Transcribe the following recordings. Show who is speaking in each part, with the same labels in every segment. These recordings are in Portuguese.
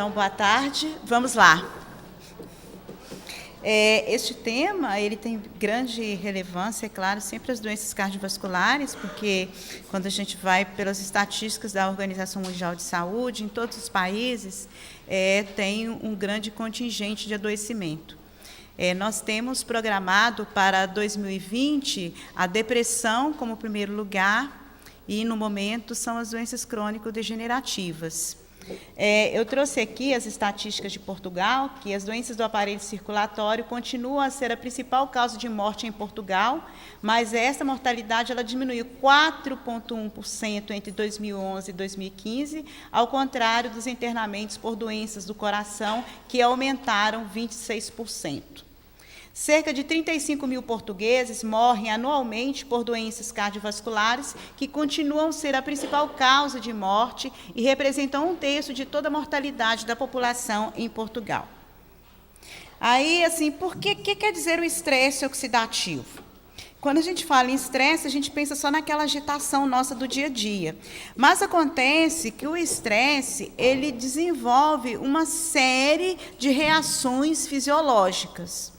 Speaker 1: Então, boa tarde. Vamos lá. Este tema ele tem grande relevância, é claro, sempre as doenças cardiovasculares, porque quando a gente vai pelas estatísticas da Organização Mundial de Saúde, em todos os países, tem um grande contingente de adoecimento. Nós temos programado para 2020 a depressão como primeiro lugar, e, no momento, são as doenças crônico-degenerativas. Eu trouxe aqui as estatísticas de Portugal, que as doenças do aparelho circulatório continuam a ser a principal causa de morte em Portugal, mas essa mortalidade ela diminuiu 4,1% entre 2011 e 2015, ao contrário dos internamentos por doenças do coração, que aumentaram 26%. Cerca de 35 mil portugueses morrem anualmente por doenças cardiovasculares, que continuam a ser a principal causa de morte e representam 1/3 de toda a mortalidade da população em Portugal. Aí, assim, o que quer dizer o estresse oxidativo? Quando a gente fala em estresse, a gente pensa só naquela agitação nossa do dia a dia. Mas acontece que o estresse, ele desenvolve uma série de reações fisiológicas.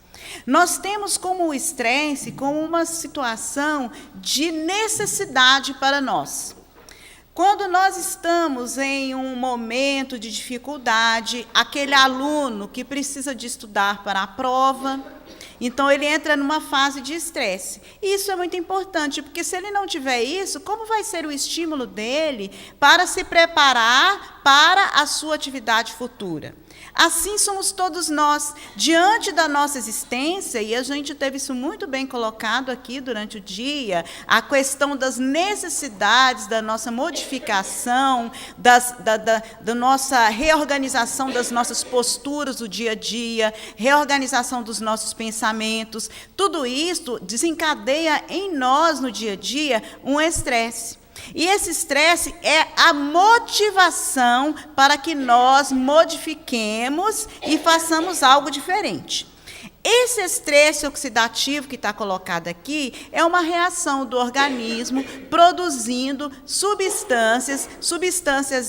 Speaker 1: Nós temos como o estresse como uma situação de necessidade para nós. Quando nós estamos em um momento de dificuldade, aquele aluno que precisa de estudar para a prova, então ele entra numa fase de estresse. Isso é muito importante, porque se ele não tiver isso, como vai ser o estímulo dele para se preparar para a sua atividade futura? Assim somos todos nós, diante da nossa existência, e a gente teve isso muito bem colocado aqui durante o dia, a questão das necessidades da nossa modificação, da nossa reorganização das nossas posturas do dia a dia, reorganização dos nossos pensamentos, tudo isso desencadeia em nós, no dia a dia, um estresse. E esse estresse é a motivação para que nós modifiquemos e façamos algo diferente. Esse estresse oxidativo que está colocado aqui é uma reação do organismo produzindo substâncias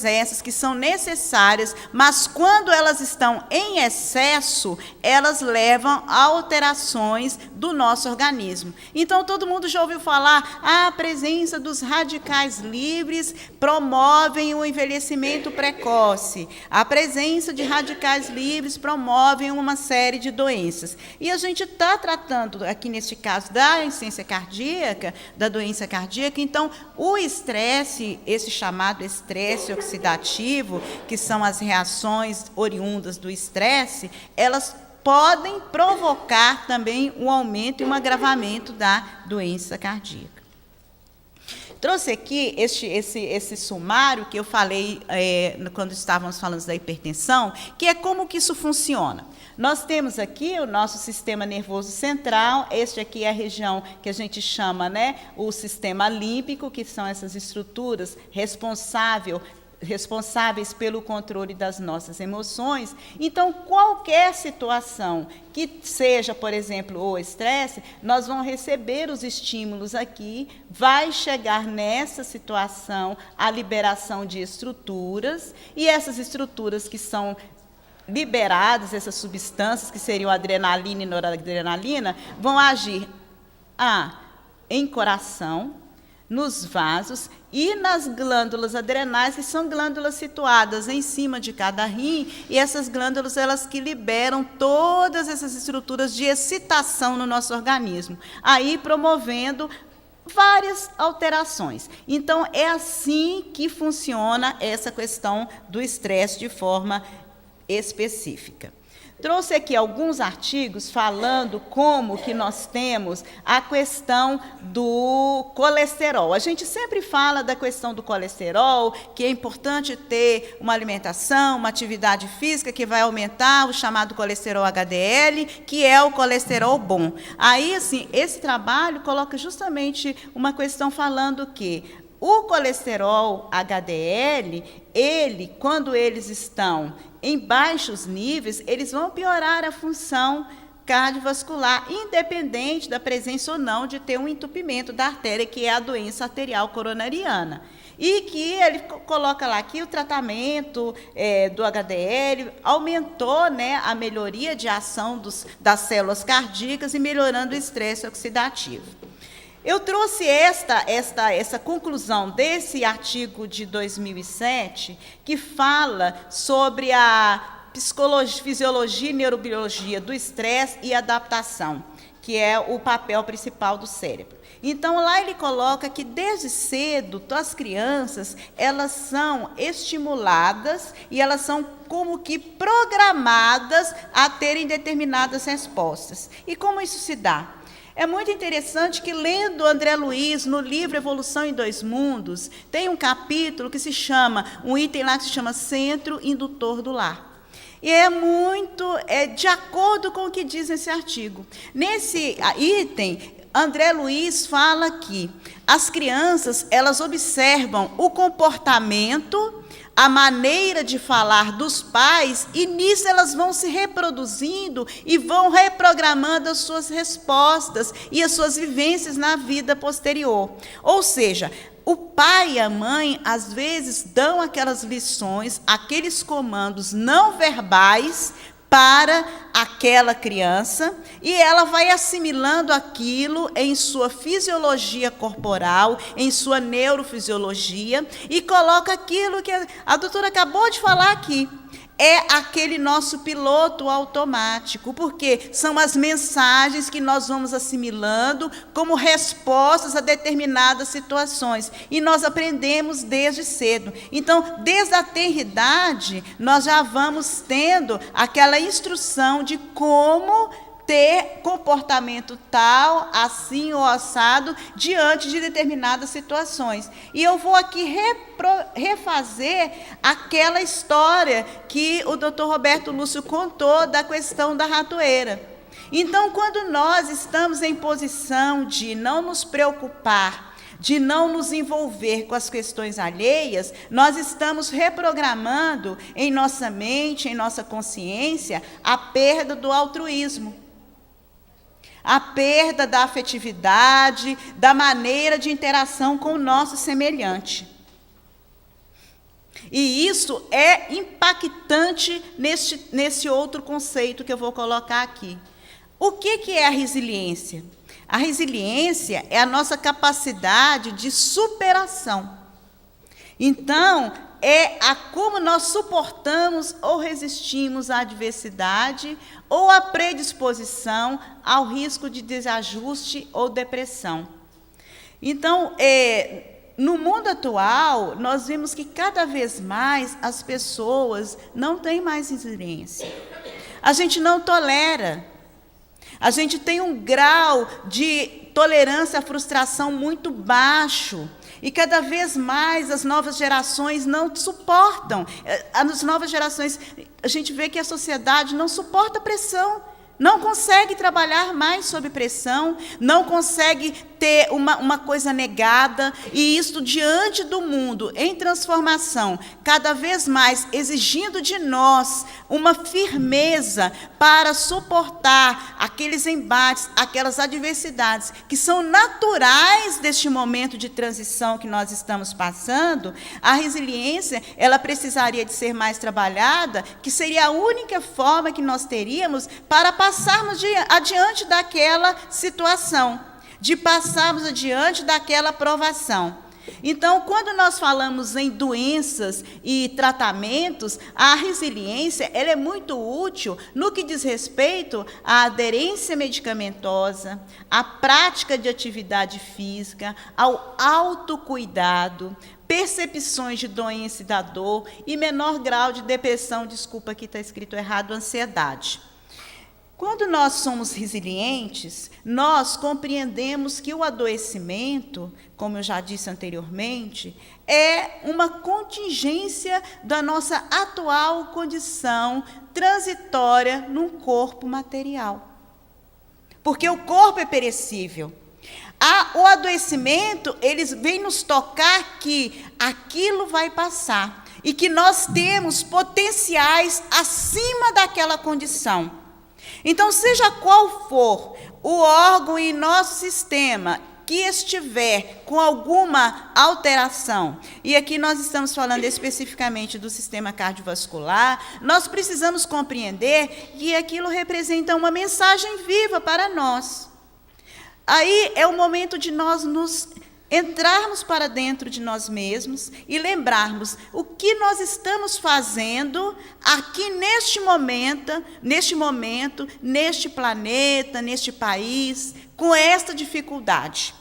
Speaker 1: essas que são necessárias, mas quando elas estão em excesso, elas levam a alterações do nosso organismo. Então, todo mundo já ouviu falar, a presença dos radicais livres promovem o envelhecimento precoce, a presença de radicais livres promove uma série de doenças. E a gente está tratando, aqui neste caso, da insuficiência cardíaca, da doença cardíaca. Então, o estresse, esse chamado estresse oxidativo, que são as reações oriundas do estresse, elas podem provocar também um aumento e um agravamento da doença cardíaca. Trouxe aqui esse sumário que eu falei quando estávamos falando da hipertensão, que é como que isso funciona. Nós temos aqui o nosso sistema nervoso central, este aqui é a região que a gente chama, o sistema límbico, que são essas estruturas responsáveis pelo controle das nossas emoções. Então, qualquer situação que seja, por exemplo, o estresse, nós vamos receber os estímulos aqui, vai chegar nessa situação a liberação de estruturas, e essas estruturas que são liberadas, essas substâncias, que seriam adrenalina e noradrenalina, vão agir em coração, nos vasos e nas glândulas adrenais, que são glândulas situadas em cima de cada rim, e essas glândulas elas que liberam todas essas estruturas de excitação no nosso organismo, aí promovendo várias alterações. Então, é assim que funciona essa questão do estresse de forma específica. Trouxe aqui alguns artigos falando como que nós temos a questão do colesterol. A gente sempre fala da questão do colesterol, que é importante ter uma alimentação, uma atividade física que vai aumentar o chamado colesterol HDL, que é o colesterol bom. Aí, assim, esse trabalho coloca justamente uma questão falando que o colesterol HDL, quando eles estão em baixos níveis, eles vão piorar a função cardiovascular, independente da presença ou não de ter um entupimento da artéria, que é a doença arterial coronariana. E que ele coloca lá que o tratamento do HDL aumentou, né, a melhoria de ação das células cardíacas e melhorando o estresse oxidativo. Eu trouxe essa conclusão desse artigo de 2007, que fala sobre a fisiologia e neurobiologia do estresse e adaptação, que é o papel principal do cérebro. Então, lá ele coloca que, desde cedo, as crianças, elas são estimuladas e elas são como que programadas a terem determinadas respostas. E como isso se dá? É muito interessante que, lendo André Luiz, no livro Evolução em Dois Mundos, tem um capítulo que se chama, um item lá que se chama Centro Indutor do Lar. E é muito de acordo com o que diz nesse artigo. Nesse item, André Luiz fala que as crianças, elas observam o comportamento, a maneira de falar dos pais, e nisso elas vão se reproduzindo e vão reprogramando as suas respostas e as suas vivências na vida posterior. Ou seja, o pai e a mãe, às vezes, dão aquelas lições, aqueles comandos não verbais para aquela criança, e ela vai assimilando aquilo em sua fisiologia corporal, em sua neurofisiologia, e coloca aquilo que a doutora acabou de falar aqui. É aquele nosso piloto automático, porque são as mensagens que nós vamos assimilando como respostas a determinadas situações. E nós aprendemos desde cedo. Então, desde a tenridade, nós já vamos tendo aquela instrução de como ter comportamento tal, assim ou assado, diante de determinadas situações. E eu vou aqui refazer aquela história que o Dr. Roberto Lúcio contou da questão da ratoeira. Então, quando nós estamos em posição de não nos preocupar, de não nos envolver com as questões alheias, nós estamos reprogramando em nossa mente, em nossa consciência, a perda do altruísmo. A perda da afetividade, da maneira de interação com o nosso semelhante. E isso é impactante nesse outro conceito que eu vou colocar aqui. O que é a resiliência? A resiliência é a nossa capacidade de superação. Então, é a como nós suportamos ou resistimos à adversidade ou à predisposição ao risco de desajuste ou depressão. Então, no mundo atual, nós vemos que cada vez mais as pessoas não têm mais resiliência. A gente não tolera. A gente tem um grau de tolerância à frustração muito baixo. E cada vez mais as novas gerações não suportam. As novas gerações, a gente vê que a sociedade não suporta pressão, não consegue trabalhar mais sob pressão, não consegue ter uma coisa negada, e isso diante do mundo em transformação, cada vez mais exigindo de nós uma firmeza para suportar aqueles embates, aquelas adversidades que são naturais deste momento de transição que nós estamos passando. A resiliência, ela precisaria de ser mais trabalhada, que seria a única forma que nós teríamos para passarmos adiante daquela situação, de passarmos adiante daquela provação. Então, quando nós falamos em doenças e tratamentos, a resiliência ela é muito útil no que diz respeito à aderência medicamentosa, à prática de atividade física, ao autocuidado, percepções de doença e da dor e menor grau de depressão, desculpa, aqui está escrito errado, ansiedade. Quando nós somos resilientes, nós compreendemos que o adoecimento, como eu já disse anteriormente, é uma contingência da nossa atual condição transitória num corpo material. Porque o corpo é perecível. O adoecimento, eles vêm nos tocar que aquilo vai passar e que nós temos potenciais acima daquela condição. Então, seja qual for o órgão em nosso sistema que estiver com alguma alteração, e aqui nós estamos falando especificamente do sistema cardiovascular, nós precisamos compreender que aquilo representa uma mensagem viva para nós. Aí é o momento de nós nos entrarmos para dentro de nós mesmos e lembrarmos o que nós estamos fazendo aqui neste momento, neste planeta, neste país, com esta dificuldade.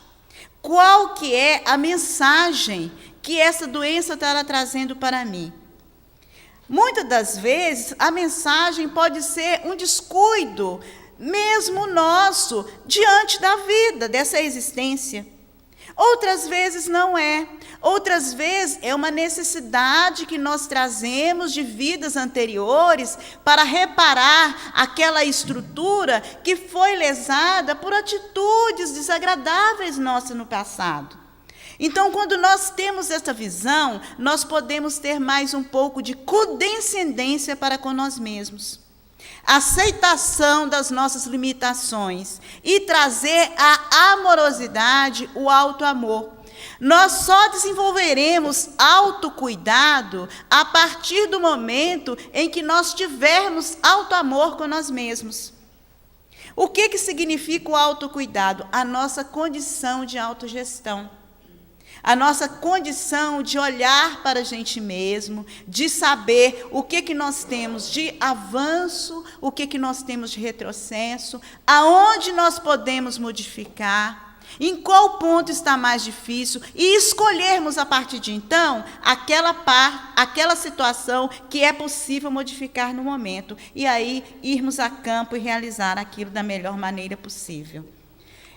Speaker 1: Qual que é a mensagem que essa doença está trazendo para mim? Muitas das vezes, a mensagem pode ser um descuido, mesmo nosso, diante da vida, dessa existência. Outras vezes não é. Outras vezes é uma necessidade que nós trazemos de vidas anteriores para reparar aquela estrutura que foi lesada por atitudes desagradáveis nossas no passado. Então, quando nós temos essa visão, nós podemos ter mais um pouco de condescendência para com nós mesmos. Aceitação das nossas limitações e trazer a amorosidade, o auto-amor. Nós só desenvolveremos autocuidado a partir do momento em que nós tivermos auto-amor com nós mesmos. O que significa o autocuidado? A nossa condição de autogestão. A nossa condição de olhar para a gente mesmo, de saber o que nós temos de avanço, o que nós temos de retrocesso, aonde nós podemos modificar, em qual ponto está mais difícil, e escolhermos a partir de então aquela situação que é possível modificar no momento, e aí irmos a campo e realizar aquilo da melhor maneira possível.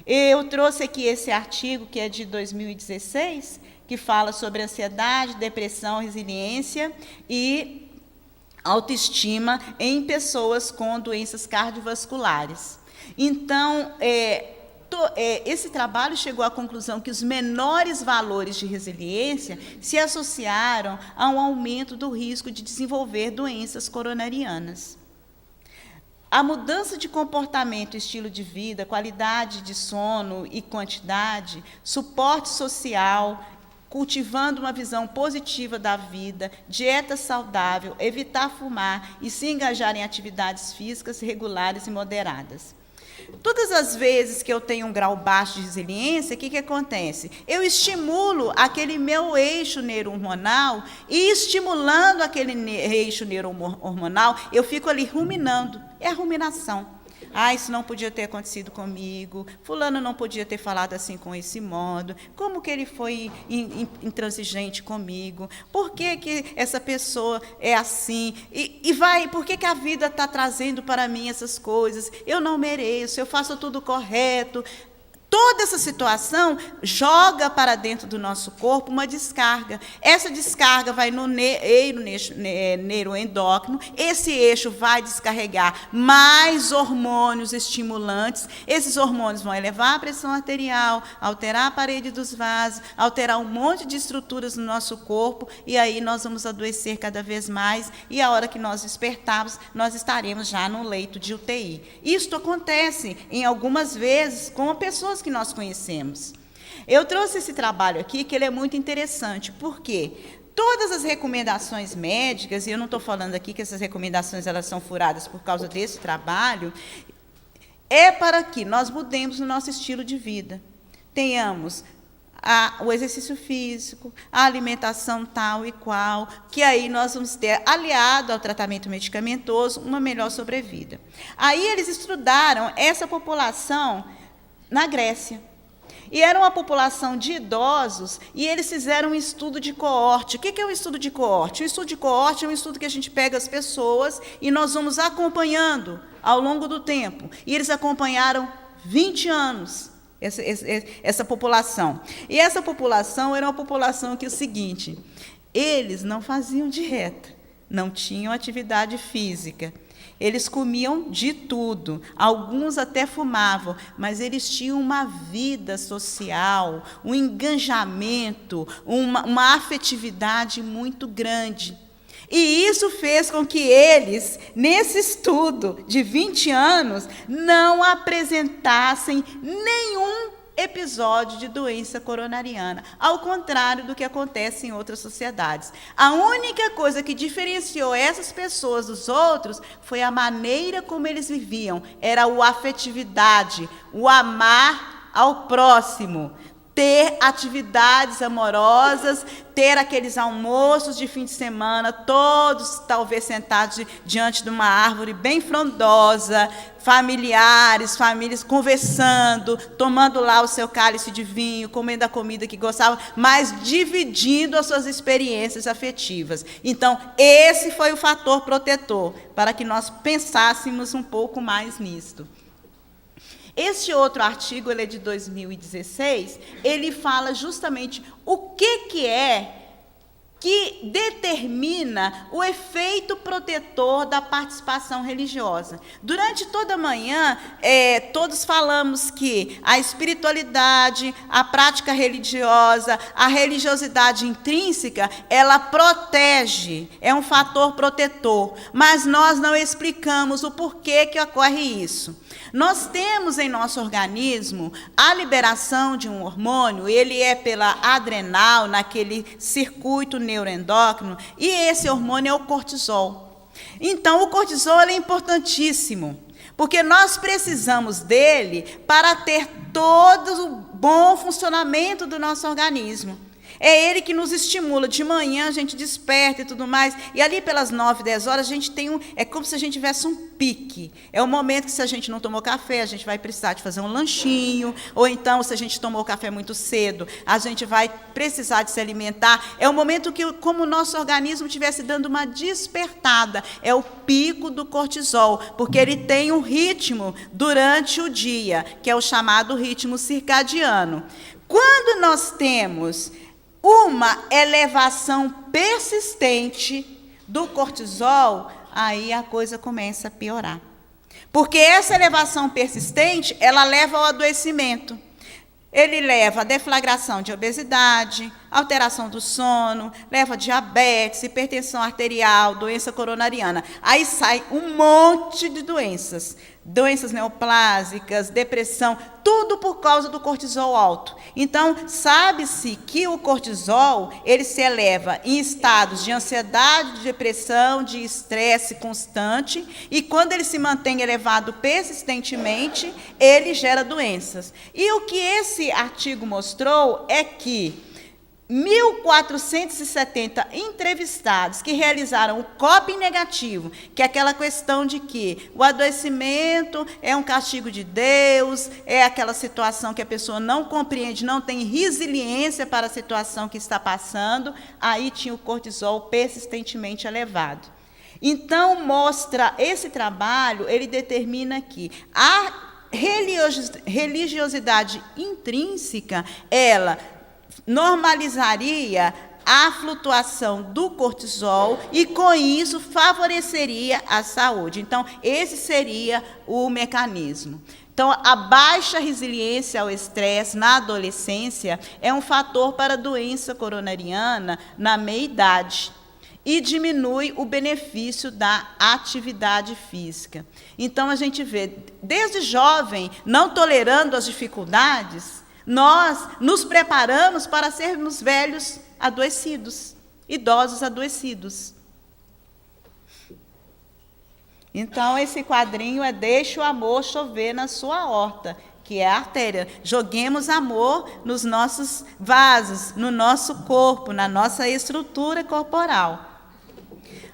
Speaker 1: Eu trouxe aqui esse artigo, que é de 2016, que fala sobre ansiedade, depressão, resiliência e autoestima em pessoas com doenças cardiovasculares. Então, esse trabalho chegou à conclusão que os menores valores de resiliência se associaram a um aumento do risco de desenvolver doenças coronarianas. A mudança de comportamento, estilo de vida, qualidade de sono e quantidade, suporte social, cultivando uma visão positiva da vida, dieta saudável, evitar fumar e se engajar em atividades físicas regulares e moderadas. Todas as vezes que eu tenho um grau baixo de resiliência, o que acontece? Eu estimulo aquele meu eixo neurohormonal e, estimulando aquele eixo neurohormonal, eu fico ali ruminando. É a ruminação. Isso não podia ter acontecido comigo, fulano não podia ter falado assim com esse modo, como que ele foi intransigente comigo, por que essa pessoa é assim, por que a vida está trazendo para mim essas coisas, eu não mereço, eu faço tudo correto. Toda essa situação joga para dentro do nosso corpo uma descarga. Essa descarga vai no neuroendócrino, esse eixo vai descarregar mais hormônios estimulantes, esses hormônios vão elevar a pressão arterial, alterar a parede dos vasos, alterar um monte de estruturas no nosso corpo, e aí nós vamos adoecer cada vez mais, e a hora que nós despertarmos, nós estaremos já no leito de UTI. Isto acontece em algumas vezes com pessoas que nós conhecemos. Eu trouxe esse trabalho aqui, que ele é muito interessante, porque todas as recomendações médicas, e eu não estou falando aqui que essas recomendações elas são furadas por causa desse trabalho, é para que nós mudemos o nosso estilo de vida. Tenhamos o exercício físico, a alimentação tal e qual, que aí nós vamos ter, aliado ao tratamento medicamentoso, uma melhor sobrevida. Aí eles estudaram essa população na Grécia. E era uma população de idosos, e eles fizeram um estudo de coorte. O que é um estudo de coorte? Um estudo de coorte é um estudo que a gente pega as pessoas e nós vamos acompanhando ao longo do tempo. E eles acompanharam 20 anos essa população. E essa população era uma população que é o seguinte: eles não faziam dieta, não tinham atividade física. Eles comiam de tudo, alguns até fumavam, mas eles tinham uma vida social, um engajamento, uma afetividade muito grande. E isso fez com que eles, nesse estudo de 20 anos, não apresentassem nenhum episódio de doença coronariana, ao contrário do que acontece em outras sociedades. A única coisa que diferenciou essas pessoas dos outros foi a maneira como eles viviam. Era a afetividade, o amar ao próximo, ter atividades amorosas, ter aqueles almoços de fim de semana, todos talvez sentados diante de uma árvore bem frondosa, familiares, famílias conversando, tomando lá o seu cálice de vinho, comendo a comida que gostavam, mas dividindo as suas experiências afetivas. Então, esse foi o fator protetor, para que nós pensássemos um pouco mais nisto. Este outro artigo, ele é de 2016, ele fala justamente o que é que determina o efeito protetor da participação religiosa. Durante toda a manhã, todos falamos que a espiritualidade, a prática religiosa, a religiosidade intrínseca, ela protege, é um fator protetor, mas nós não explicamos o porquê que ocorre isso. Nós temos em nosso organismo a liberação de um hormônio, ele é pela adrenal, naquele circuito neuroendócrino, e esse hormônio é o cortisol. Então, o cortisol é importantíssimo, porque nós precisamos dele para ter todo o bom funcionamento do nosso organismo. É ele que nos estimula. De manhã a gente desperta e tudo mais. E ali pelas 9, 10 horas, a gente tem é como se a gente tivesse um pique. É o momento que, se a gente não tomou café, a gente vai precisar de fazer um lanchinho. Ou então, se a gente tomou café muito cedo, a gente vai precisar de se alimentar. É o momento que, como o nosso organismo estivesse dando uma despertada. É o pico do cortisol, porque ele tem um ritmo durante o dia, que é o chamado ritmo circadiano. Quando nós temos uma elevação persistente do cortisol, aí a coisa começa a piorar. Porque essa elevação persistente, ela leva ao adoecimento. Ele leva a deflagração de obesidade, alteração do sono, leva a diabetes, hipertensão arterial, doença coronariana. Aí sai um monte de doenças. Doenças neoplásicas, depressão, tudo por causa do cortisol alto. Então, sabe-se que o cortisol, ele se eleva em estados de ansiedade, de depressão, de estresse constante, e quando ele se mantém elevado persistentemente, ele gera doenças. E o que esse artigo mostrou é que 1.470 entrevistados que realizaram o coping negativo, que é aquela questão de que o adoecimento é um castigo de Deus, é aquela situação que a pessoa não compreende, não tem resiliência para a situação que está passando, aí tinha o cortisol persistentemente elevado. Então, mostra esse trabalho, ele determina que a religiosidade intrínseca, ela normalizaria a flutuação do cortisol e, com isso, favoreceria a saúde. Então, esse seria o mecanismo. Então, a baixa resiliência ao estresse na adolescência é um fator para a doença coronariana na meia-idade e diminui o benefício da atividade física. Então, a gente vê, desde jovem, não tolerando as dificuldades, nós nos preparamos para sermos velhos adoecidos, idosos adoecidos. Então, esse quadrinho é Deixe o amor chover na sua horta, que é a artéria. Joguemos amor nos nossos vasos, no nosso corpo, na nossa estrutura corporal.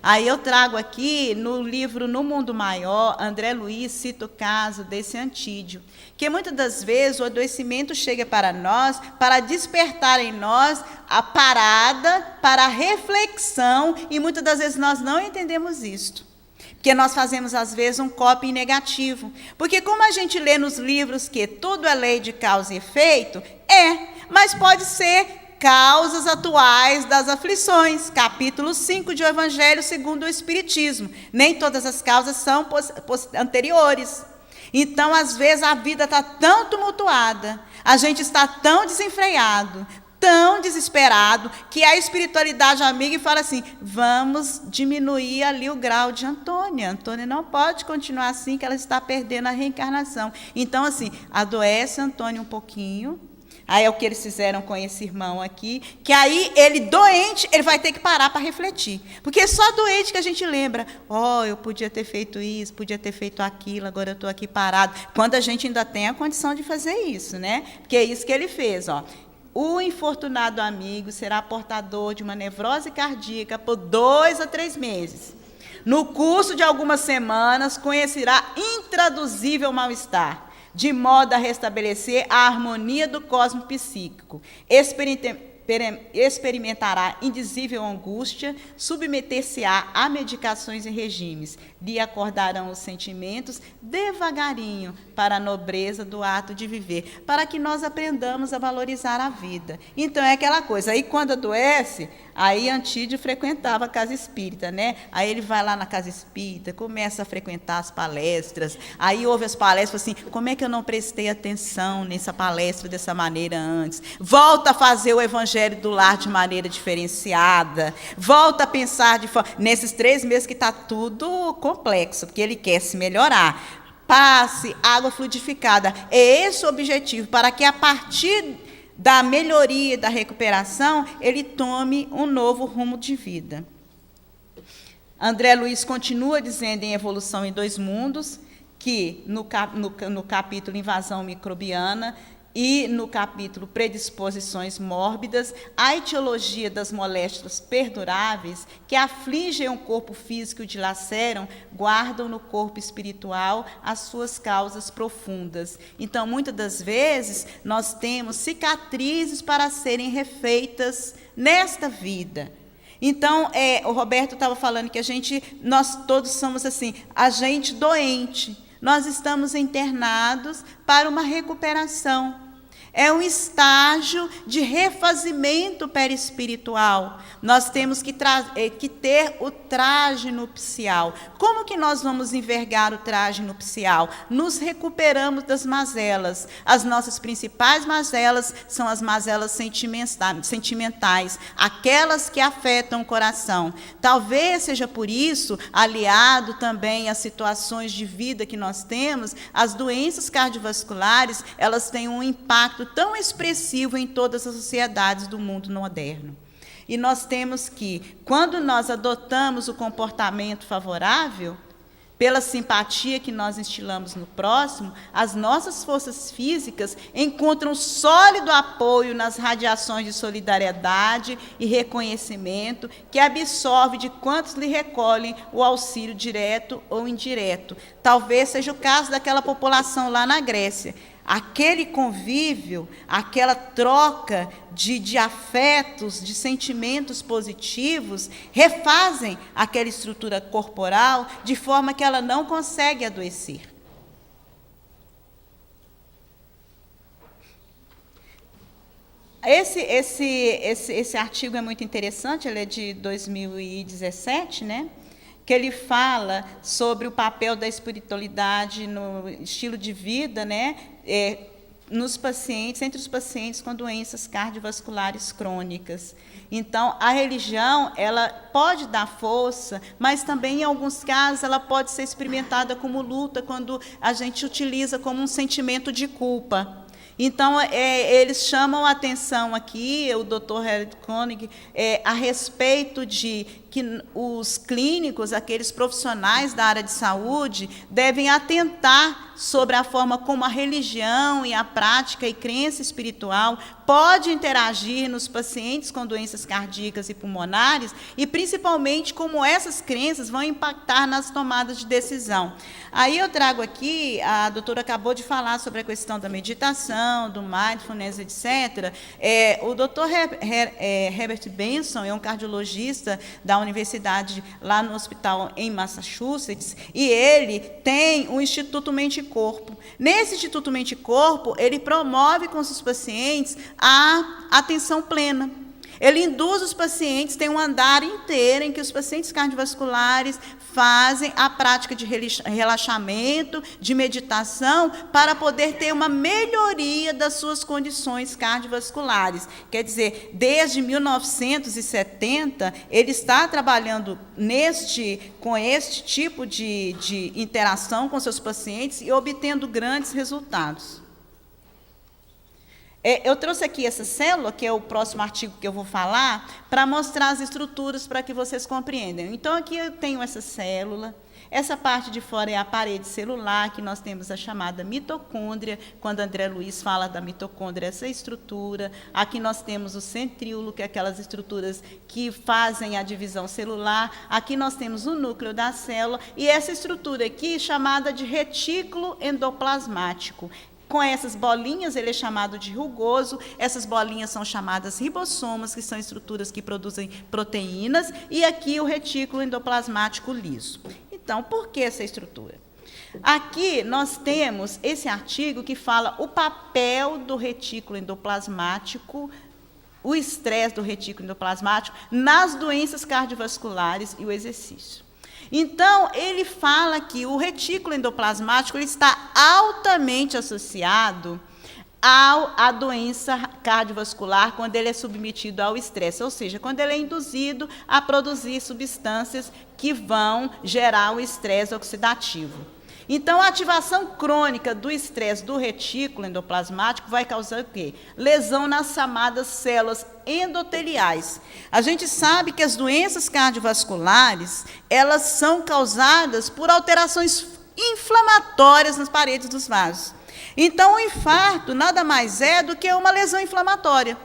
Speaker 1: Aí eu trago aqui, no livro No Mundo Maior, André Luiz cita o caso desse Antídio, que muitas das vezes o adoecimento chega para nós, para despertar em nós a parada, para a reflexão, e muitas das vezes nós não entendemos isto. Porque nós fazemos, às vezes, um coping negativo. Porque como a gente lê nos livros que tudo é lei de causa e efeito, mas pode ser causas atuais das aflições, capítulo 5 de O Evangelho segundo o Espiritismo. Nem todas as causas são anteriores. Então, às vezes, a vida está tão tumultuada, a gente está tão desenfreado, tão desesperado que a espiritualidade amiga e fala assim, vamos diminuir ali o grau de Antônia. Antônia não pode continuar assim, que ela está perdendo a reencarnação. Então, assim, adoece Antônia um pouquinho. Aí é o que eles fizeram com esse irmão aqui, que aí ele doente, ele vai ter que parar para refletir. Porque é só doente que a gente lembra, eu podia ter feito isso, podia ter feito aquilo, agora eu estou aqui parado. Quando a gente ainda tem a condição de fazer isso, né? Porque é isso que ele fez, O infortunado amigo será portador de uma nevrose cardíaca por 2 a 3 meses. No curso de algumas semanas, conhecerá intraduzível mal-estar, de modo a restabelecer a harmonia do cosmo psíquico. Experimentará indizível angústia, submeter-se-á a medicações e regimes, lhe acordarão os sentimentos devagarinho para a nobreza do ato de viver, para que nós aprendamos a valorizar a vida. Então, é aquela coisa, aí quando adoece, aí Antídio frequentava a casa espírita, né? Aí ele vai lá na casa espírita, começa a frequentar as palestras, aí ouve as palestras, assim, como é que eu não prestei atenção nessa palestra dessa maneira antes? Volta a fazer o evangelho do lar de maneira diferenciada, volta a pensar nesses 3 meses que está tudo complexo, porque ele quer se melhorar. Passe água fluidificada. É esse o objetivo, para que a partir da melhoria, da recuperação, ele tome um novo rumo de vida. André Luiz continua dizendo em Evolução em 2 Mundos, que no capítulo Invasão Microbiana e no capítulo Predisposições Mórbidas, a etiologia das moléstias perduráveis que afligem o corpo físico e dilaceram, guardam no corpo espiritual as suas causas profundas. Então, muitas das vezes, nós temos cicatrizes para serem refeitas nesta vida. Então, o Roberto estava falando que nós todos somos assim, a gente doente. Nós estamos internados para uma recuperação. É um estágio de refazimento perispiritual. Nós temos que ter o traje nupcial. Como que nós vamos envergar o traje nupcial? Nos recuperamos das mazelas. As nossas principais mazelas são as mazelas sentimentais, aquelas que afetam o coração. Talvez seja por isso, aliado também às situações de vida que nós temos, as doenças cardiovasculares, elas têm um impacto tão expressivo em todas as sociedades do mundo moderno. E nós temos que, quando nós adotamos o comportamento favorável, pela simpatia que nós instilamos no próximo, as nossas forças físicas encontram sólido apoio nas radiações de solidariedade e reconhecimento que absorve de quantos lhe recolhem o auxílio direto ou indireto. Talvez seja o caso daquela população lá na Grécia. Aquele convívio, aquela troca de afetos, de sentimentos positivos, refazem aquela estrutura corporal de forma que ela não consegue adoecer. Esse artigo é muito interessante, ele é de 2017, né? Que ele fala sobre o papel da espiritualidade no estilo de vida, né, entre os pacientes com doenças cardiovasculares crônicas. Então, a religião, ela pode dar força, mas também, em alguns casos, ela pode ser experimentada como luta, quando a gente utiliza como um sentimento de culpa. Então, eles chamam a atenção aqui, o Dr. Harold Koenig, a respeito de que os clínicos, aqueles profissionais da área de saúde, devem atentar sobre a forma como a religião e a prática e crença espiritual pode interagir nos pacientes com doenças cardíacas e pulmonares e, principalmente, como essas crenças vão impactar nas tomadas de decisão. Aí eu trago aqui, a doutora acabou de falar sobre a questão da meditação, do mindfulness, etc. O doutor Herbert Benson é um cardiologista da universidade lá no hospital em Massachusetts, e ele tem o Instituto Mente e Corpo. Nesse Instituto Mente e Corpo, ele promove com seus pacientes a atenção plena. Ele induz os pacientes, tem um andar inteiro em que os pacientes cardiovasculares fazem a prática de relaxamento, de meditação, para poder ter uma melhoria das suas condições cardiovasculares. Quer dizer, desde 1970, ele está trabalhando com este tipo de interação com seus pacientes e obtendo grandes resultados. Eu trouxe aqui essa célula, que é o próximo artigo que eu vou falar, para mostrar as estruturas para que vocês compreendam. Então, aqui eu tenho essa célula. Essa parte de fora é a parede celular, que nós temos a chamada mitocôndria. Quando André Luiz fala da mitocôndria, essa estrutura. Aqui nós temos o centríolo, que é aquelas estruturas que fazem a divisão celular. Aqui nós temos o núcleo da célula. E essa estrutura aqui, chamada de retículo endoplasmático. Com essas bolinhas, ele é chamado de rugoso. Essas bolinhas são chamadas ribossomas, que são estruturas que produzem proteínas. E aqui o retículo endoplasmático liso. Então, por que essa estrutura? Aqui nós temos esse artigo que fala o papel do retículo endoplasmático, o estresse do retículo endoplasmático nas doenças cardiovasculares e o exercício. Então, ele fala que o retículo endoplasmático ele está altamente associado à doença cardiovascular quando ele é submetido ao estresse, ou seja, quando ele é induzido a produzir substâncias que vão gerar o estresse oxidativo. Então, a ativação crônica do estresse do retículo endoplasmático vai causar o quê? Lesão nas chamadas células endoteliais. A gente sabe que as doenças cardiovasculares, elas são causadas por alterações inflamatórias nas paredes dos vasos. Então, o infarto nada mais é do que uma lesão inflamatória.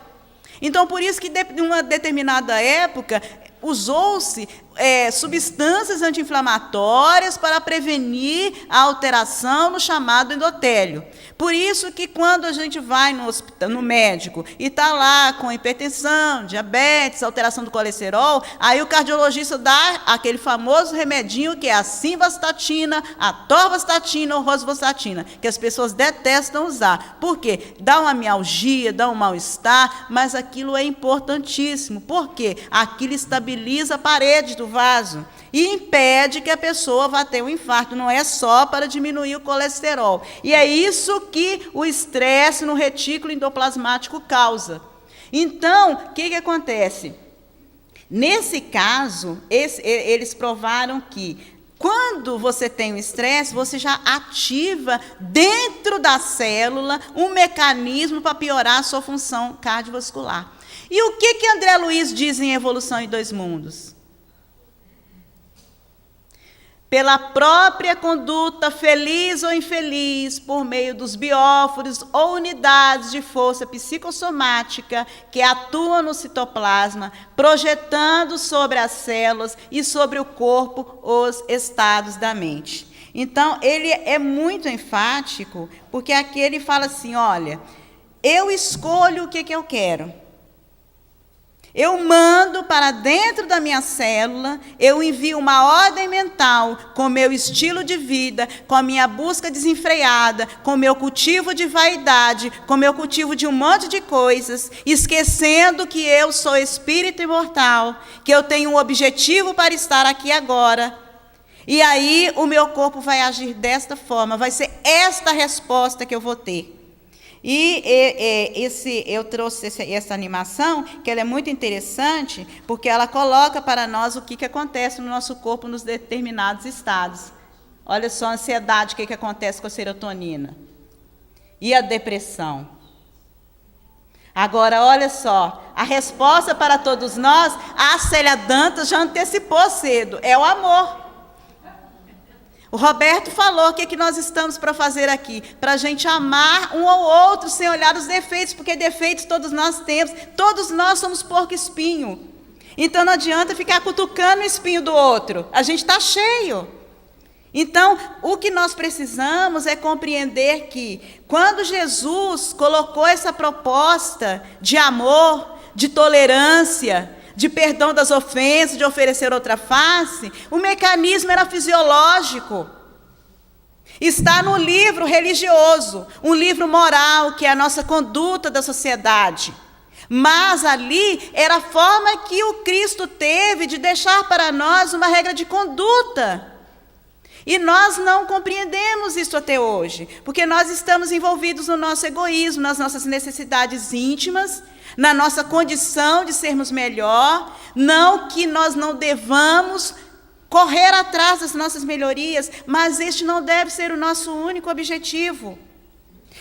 Speaker 1: Então, por isso que, em uma determinada época, usou-se substâncias anti-inflamatórias para prevenir a alteração no chamado endotélio. Por isso que, quando a gente vai no médico e está lá com hipertensão, diabetes, alteração do colesterol, aí o cardiologista dá aquele famoso remedinho que é a simvastatina, a torvastatina ou rosuvastatina, que as pessoas detestam usar. Por quê? Dá uma mialgia, dá um mal-estar, mas aquilo é importantíssimo. Por quê? Aquilo estabiliza a parede do vaso e impede que a pessoa vá ter um infarto. Não é só para diminuir o colesterol. E é isso que o estresse no retículo endoplasmático causa. Então, o que acontece? Nesse caso, eles provaram que quando você tem o estresse, você já ativa dentro da célula um mecanismo para piorar a sua função cardiovascular. E o que André Luiz diz em Evolução em Dois Mundos? Pela própria conduta, feliz ou infeliz, por meio dos bióforos ou unidades de força psicossomática que atuam no citoplasma, projetando sobre as células e sobre o corpo os estados da mente. Então, ele é muito enfático, porque aqui ele fala assim, olha, eu escolho o que eu quero. Eu mando para dentro da minha célula, eu envio uma ordem mental com meu estilo de vida, com a minha busca desenfreada, com meu cultivo de vaidade, com meu cultivo de um monte de coisas, esquecendo que eu sou espírito imortal, que eu tenho um objetivo para estar aqui agora. E aí o meu corpo vai agir desta forma, vai ser esta resposta que eu vou ter. E eu trouxe essa animação, que ela é muito interessante, porque ela coloca para nós o que acontece no nosso corpo nos determinados estados. Olha só a ansiedade, o que acontece com a serotonina. E a depressão. Agora, olha só, a resposta para todos nós, a Célia Dantas já antecipou cedo, é o amor. O Roberto falou o que nós estamos para fazer aqui, para a gente amar um ao outro sem olhar os defeitos, porque defeitos todos nós temos, todos nós somos porco-espinho. Então não adianta ficar cutucando o espinho do outro, a gente está cheio. Então, o que nós precisamos é compreender que, quando Jesus colocou essa proposta de amor, de tolerância, de perdão das ofensas, de oferecer outra face, o mecanismo era fisiológico. Está no livro religioso, um livro moral, que é a nossa conduta da sociedade. Mas ali era a forma que o Cristo teve de deixar para nós uma regra de conduta. E nós não compreendemos isso até hoje, porque nós estamos envolvidos no nosso egoísmo, nas nossas necessidades íntimas, na nossa condição de sermos melhor, não que nós não devamos correr atrás das nossas melhorias, mas este não deve ser o nosso único objetivo.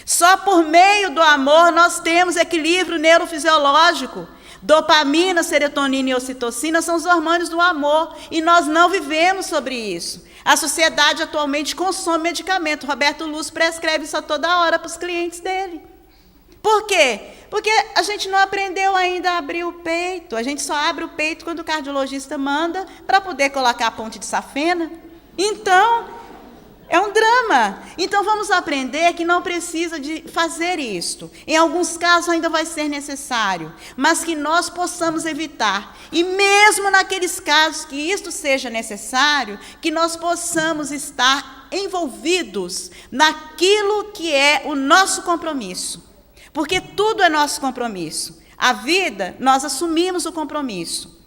Speaker 1: Só por meio do amor nós temos equilíbrio neurofisiológico. Dopamina, serotonina e ocitocina são os hormônios do amor, e nós não vivemos sobre isso. A sociedade atualmente consome medicamento. Roberto Luz prescreve isso a toda hora para os clientes dele. Por quê? Porque a gente não aprendeu ainda a abrir o peito. A gente só abre o peito quando o cardiologista manda para poder colocar a ponte de safena. Então, é um drama. Então, vamos aprender que não precisa de fazer isto. Em alguns casos ainda vai ser necessário, mas que nós possamos evitar. E mesmo naqueles casos que isto seja necessário, que nós possamos estar envolvidos naquilo que é o nosso compromisso. Porque tudo é nosso compromisso. A vida, nós assumimos o compromisso.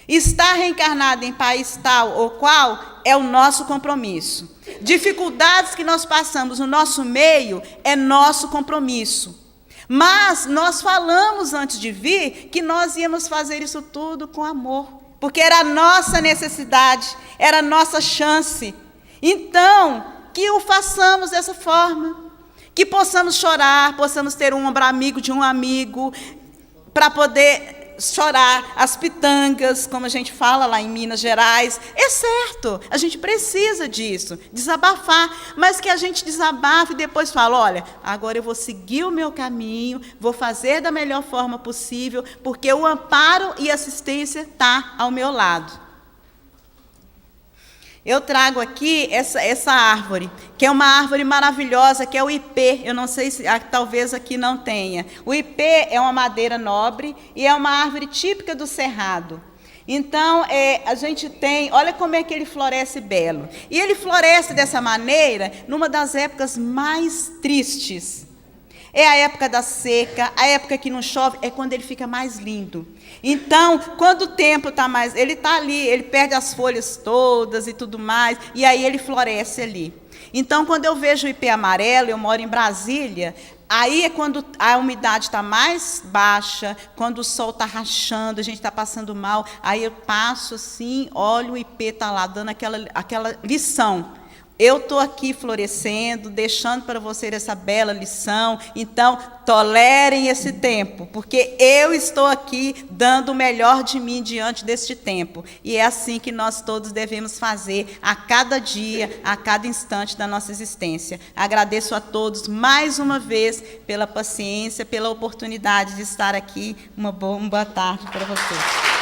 Speaker 1: Estar reencarnado em país tal ou qual é o nosso compromisso. Dificuldades que nós passamos no nosso meio é nosso compromisso. Mas nós falamos antes de vir que nós íamos fazer isso tudo com amor, porque era a nossa necessidade, era a nossa chance. Então, que o façamos dessa forma, que possamos chorar, possamos ter um ombro amigo de um amigo, para poder chorar as pitangas, como a gente fala lá em Minas Gerais. É certo, a gente precisa disso, desabafar, mas que a gente desabafe e depois fala, olha, agora eu vou seguir o meu caminho, vou fazer da melhor forma possível, porque o amparo e assistência está ao meu lado. Eu trago aqui essa árvore, que é uma árvore maravilhosa, que é o ipê. Eu não sei se talvez aqui não tenha. O ipê é uma madeira nobre e é uma árvore típica do Cerrado. Então, a gente tem, olha como é que ele floresce belo. E ele floresce dessa maneira numa das épocas mais tristes. É a época da seca, a época que não chove, é quando ele fica mais lindo. Então, quando o tempo está mais... Ele está ali, ele perde as folhas todas e tudo mais, e aí ele floresce ali. Então, quando eu vejo o ipê amarelo, eu moro em Brasília, aí é quando a umidade está mais baixa, quando o sol está rachando, a gente está passando mal, aí eu passo assim, olho o ipê está lá, dando aquela lição. Eu estou aqui florescendo, deixando para vocês essa bela lição. Então, tolerem esse tempo, porque eu estou aqui dando o melhor de mim diante deste tempo. E é assim que nós todos devemos fazer a cada dia, a cada instante da nossa existência. Agradeço a todos mais uma vez pela paciência, pela oportunidade de estar aqui. Uma boa tarde para vocês.